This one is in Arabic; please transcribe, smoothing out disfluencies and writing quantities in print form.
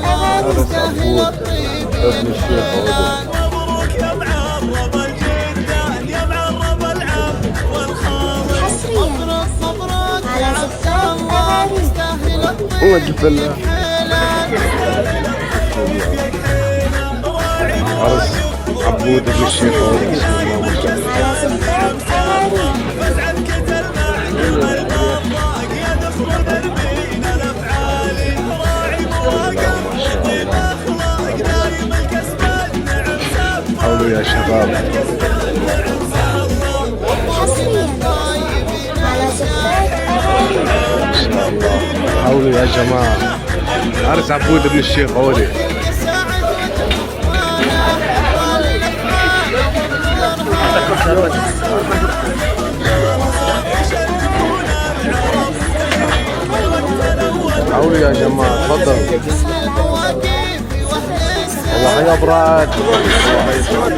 عرس عبود ابن الشيخ عودة. مبروك يا معرب الجدان يا معرب العم والخال. حصريا على زفاف أغاني. وقف الله. عرس عبود ابن الشيخ عودة. بسم الله ما شاء الله. على زفاف أغاني. فزعتك المعلم البراق يدخل دربين الافعال. راعي مواقف بالاخلاق دايم الكسبان نعم سباق. حولوا يا شباب. حصريا على زفاف أغاني. ما شاء الله. حولوا يا جماعة. عرس عبود ابن الشيخ عودة. حولوا يا جماعة. تفضل. الله حيا براد. الله حيا.